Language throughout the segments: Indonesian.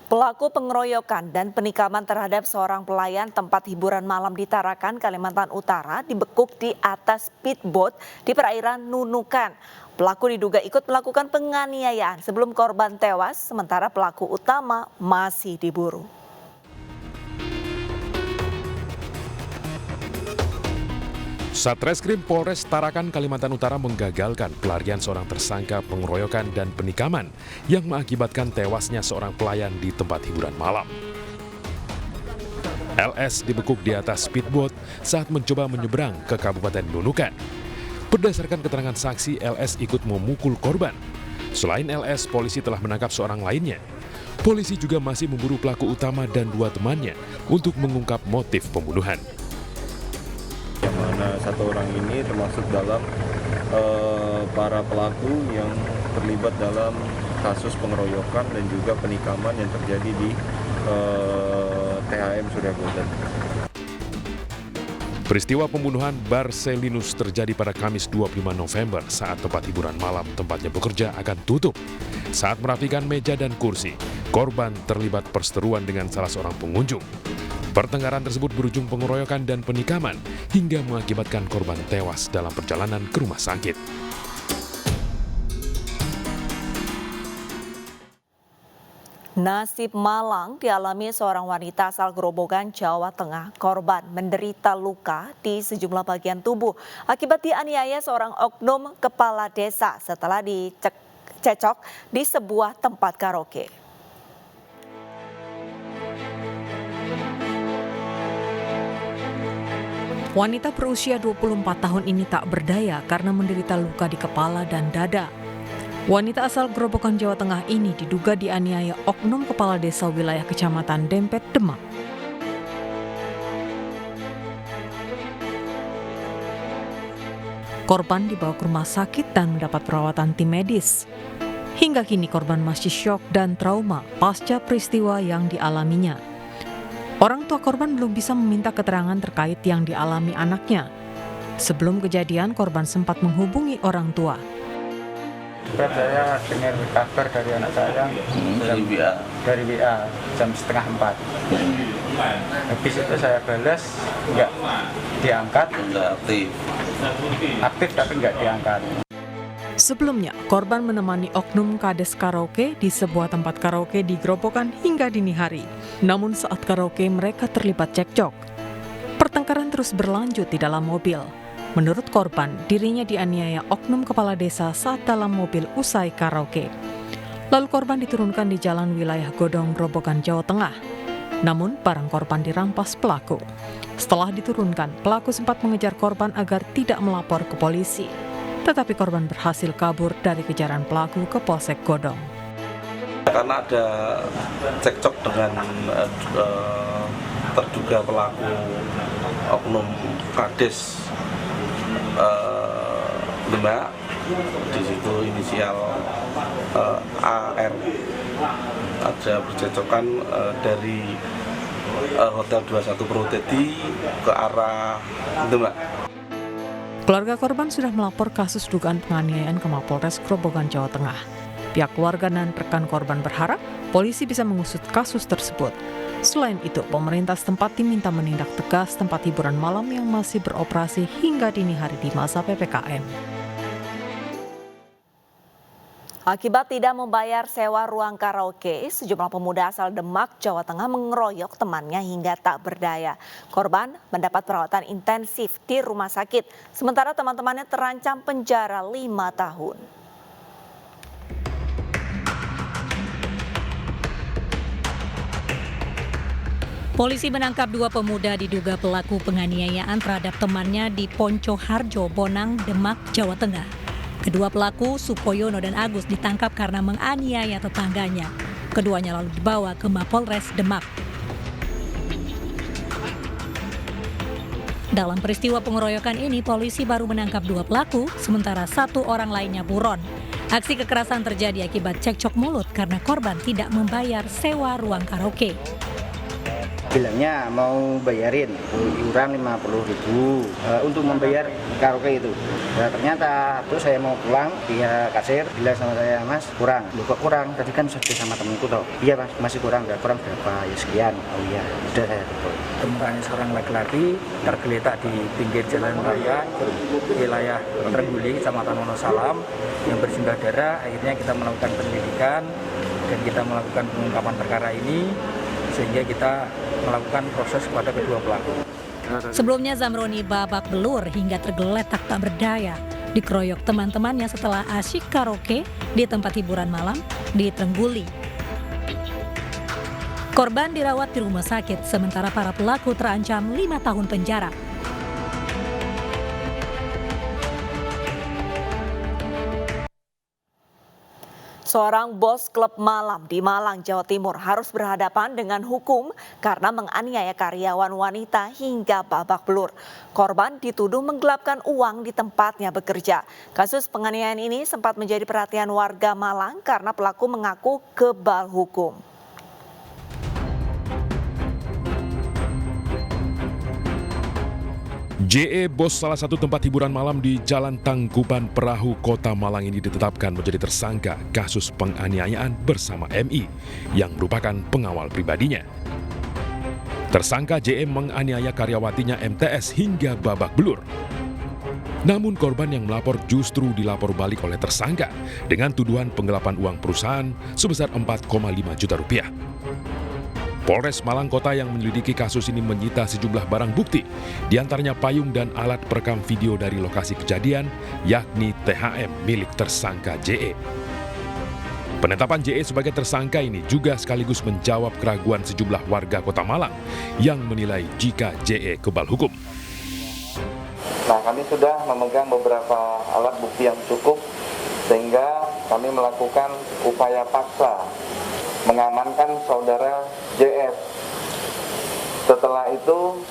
Pelaku pengeroyokan dan penikaman terhadap seorang pelayan tempat hiburan malam di Tarakan, Kalimantan Utara dibekuk di atas speedboat di perairan Nunukan. Pelaku diduga ikut melakukan penganiayaan sebelum korban tewas, sementara pelaku utama masih diburu. Satreskrim Polres Tarakan, Kalimantan Utara menggagalkan pelarian seorang tersangka pengeroyokan dan penikaman yang mengakibatkan tewasnya seorang pelayan di tempat hiburan malam. LS dibekuk di atas speedboat saat mencoba menyeberang ke Kabupaten Nunukan. Berdasarkan keterangan saksi, LS ikut memukul korban. Selain LS, polisi telah menangkap seorang lainnya. Polisi juga masih memburu pelaku utama dan dua temannya untuk mengungkap motif pembunuhan. Yang mana satu orang ini termasuk dalam para pelaku yang terlibat dalam kasus pengeroyokan dan juga penikaman yang terjadi di THM Surya Golden. Peristiwa pembunuhan Barcelinus terjadi pada Kamis 25 November saat tempat hiburan malam tempatnya bekerja akan tutup. Saat merapikan meja dan kursi, korban terlibat perseteruan dengan salah seorang pengunjung. Pertengkaran tersebut berujung pengeroyokan dan penikaman hingga mengakibatkan korban tewas dalam perjalanan ke rumah sakit. Nasib malang dialami seorang wanita asal Grobogan, Jawa Tengah. Korban menderita luka di sejumlah bagian tubuh akibat dianiaya seorang oknum kepala desa setelah dicekcok di sebuah tempat karaoke. Wanita berusia 24 tahun ini tak berdaya karena menderita luka di kepala dan dada. Wanita asal Grobogan, Jawa Tengah ini diduga dianiaya oknum kepala desa wilayah Kecamatan Dempet, Demak. Korban dibawa ke rumah sakit dan mendapat perawatan tim medis. Hingga kini korban masih syok dan trauma pasca peristiwa yang dialaminya. Orang tua korban belum bisa meminta keterangan terkait yang dialami anaknya. Sebelum kejadian, korban sempat menghubungi orang tua. Saya dengar kabar dari anak saya dari WA jam 3:30. Habis itu saya balas, nggak diangkat, aktif tapi nggak diangkat. Sebelumnya, korban menemani oknum kades karaoke di sebuah tempat karaoke di Grobogan hingga dini hari. Namun saat karaoke mereka terlibat cekcok. Pertengkaran terus berlanjut di dalam mobil. Menurut korban, dirinya dianiaya oknum kepala desa saat dalam mobil usai karaoke. Lalu korban diturunkan di jalan wilayah Godong, Grobogan, Jawa Tengah. Namun barang korban dirampas pelaku. Setelah diturunkan, pelaku sempat mengejar korban agar tidak melapor ke polisi. Tetapi korban berhasil kabur dari kejaran pelaku ke Polsek Godong. Karena ada cekcok dengan terduga pelaku oknum kades Demak, di situ inisial AR, ada percecokan dari Hotel 21 Purwodadi ke arah Demak. Keluarga korban sudah melapor kasus dugaan penganiayaan ke Mapolres Grobogan, Jawa Tengah. Pihak keluarga dan rekan korban berharap polisi bisa mengusut kasus tersebut. Selain itu, pemerintah setempat diminta menindak tegas tempat hiburan malam yang masih beroperasi hingga dini hari di masa PPKM. Akibat tidak membayar sewa ruang karaoke, sejumlah pemuda asal Demak, Jawa Tengah mengeroyok temannya hingga tak berdaya. Korban mendapat perawatan intensif di rumah sakit, sementara teman-temannya terancam penjara 5 tahun. Polisi menangkap 2 pemuda diduga pelaku penganiayaan terhadap temannya di Ponco Harjo, Bonang, Demak, Jawa Tengah. Kedua pelaku, Supoyono dan Agus, ditangkap karena menganiaya tetangganya. Keduanya lalu dibawa ke Mapolres Demak. Dalam peristiwa pengeroyokan ini, polisi baru menangkap 2 pelaku, sementara 1 orang lainnya buron. Aksi kekerasan terjadi akibat cekcok mulut karena korban tidak membayar sewa ruang karaoke. Bilangnya mau bayarin iuran 50.000 untuk membayar karaoke itu. Nah, ternyata terus saya mau pulang, dia kasir bilang sama saya, Mas kurang. Loh kok kurang? Tadi kan sudah sama temanku toh. Iya Mas, masih kurang. Nggak kurang berapa? Ya sekian. Oh iya, udah saya betul. Temukannya seorang laki-laki tergeletak di pinggir jalan raya wilayah Trengguling, Kecamatan Wonosalam yang bersimbah darah. Akhirnya kita melakukan penyelidikan dan kita melakukan pengungkapan perkara ini sehingga kita melakukan proses kepada kedua pelaku. Sebelumnya Zamroni babak belur hingga tergeletak tak berdaya, dikeroyok teman-temannya setelah asyik karaoke di tempat hiburan malam di Trengguling. Korban dirawat di rumah sakit, sementara para pelaku terancam 5 tahun penjara. Seorang bos klub malam di Malang, Jawa Timur harus berhadapan dengan hukum karena menganiaya karyawan wanita hingga babak belur. Korban dituduh menggelapkan uang di tempatnya bekerja. Kasus penganiayaan ini sempat menjadi perhatian warga Malang karena pelaku mengaku kebal hukum. JE, bos salah satu tempat hiburan malam di Jalan Tangkuban Perahu, Kota Malang ini ditetapkan menjadi tersangka kasus penganiayaan bersama MI yang merupakan pengawal pribadinya. Tersangka JE menganiaya karyawatinya MTS hingga babak belur. Namun korban yang melapor justru dilapor balik oleh tersangka dengan tuduhan penggelapan uang perusahaan sebesar 4,5 juta rupiah. Polres Malang Kota yang menyelidiki kasus ini menyita sejumlah barang bukti, diantaranya payung dan alat perekam video dari lokasi kejadian, yakni THM milik tersangka JE. Penetapan JE sebagai tersangka ini juga sekaligus menjawab keraguan sejumlah warga Kota Malang yang menilai jika JE kebal hukum. Nah, kami sudah memegang beberapa alat bukti yang cukup sehingga kami melakukan upaya paksa mengamankan saudara JF. Setelah itu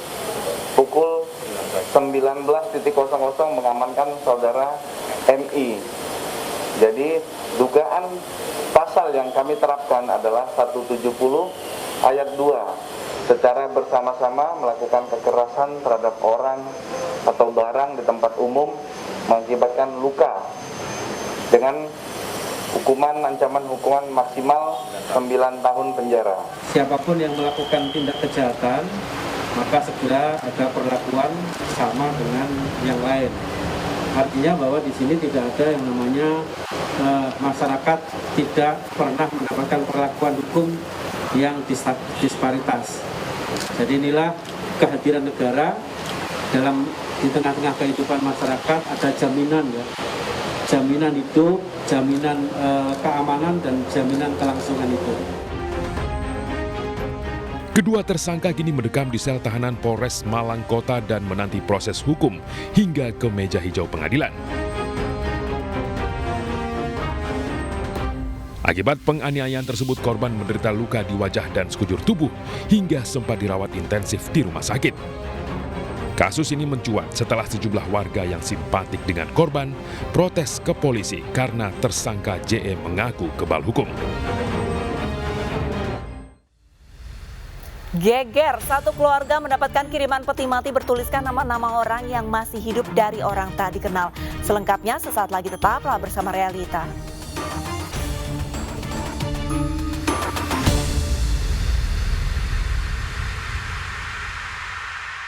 pukul 19.00 mengamankan saudara MI. Jadi dugaan pasal yang kami terapkan adalah 170 ayat 2. Secara bersama-sama melakukan kekerasan terhadap orang atau barang di tempat umum mengakibatkan luka dengan ancaman hukuman maksimal 9 tahun penjara. Siapapun yang melakukan tindak kejahatan, maka segera ada perlakuan sama dengan yang lain. Artinya bahwa di sini tidak ada yang namanya masyarakat tidak pernah mendapatkan perlakuan hukum yang disparitas. Jadi inilah kehadiran negara di tengah-tengah kehidupan masyarakat, ada jaminan ya. Jaminan hidup, jaminan keamanan, dan jaminan kelangsungan itu. Kedua tersangka kini mendekam di sel tahanan Polres Malang Kota dan menanti proses hukum hingga ke meja hijau pengadilan. Akibat penganiayaan tersebut, korban menderita luka di wajah dan sekujur tubuh hingga sempat dirawat intensif di rumah sakit. Kasus ini mencuat setelah sejumlah warga yang simpatik dengan korban protes ke polisi karena tersangka JE mengaku kebal hukum. Geger, satu keluarga mendapatkan kiriman peti mati bertuliskan nama-nama orang yang masih hidup dari orang tak dikenal. Selengkapnya sesaat lagi, tetaplah bersama Realita.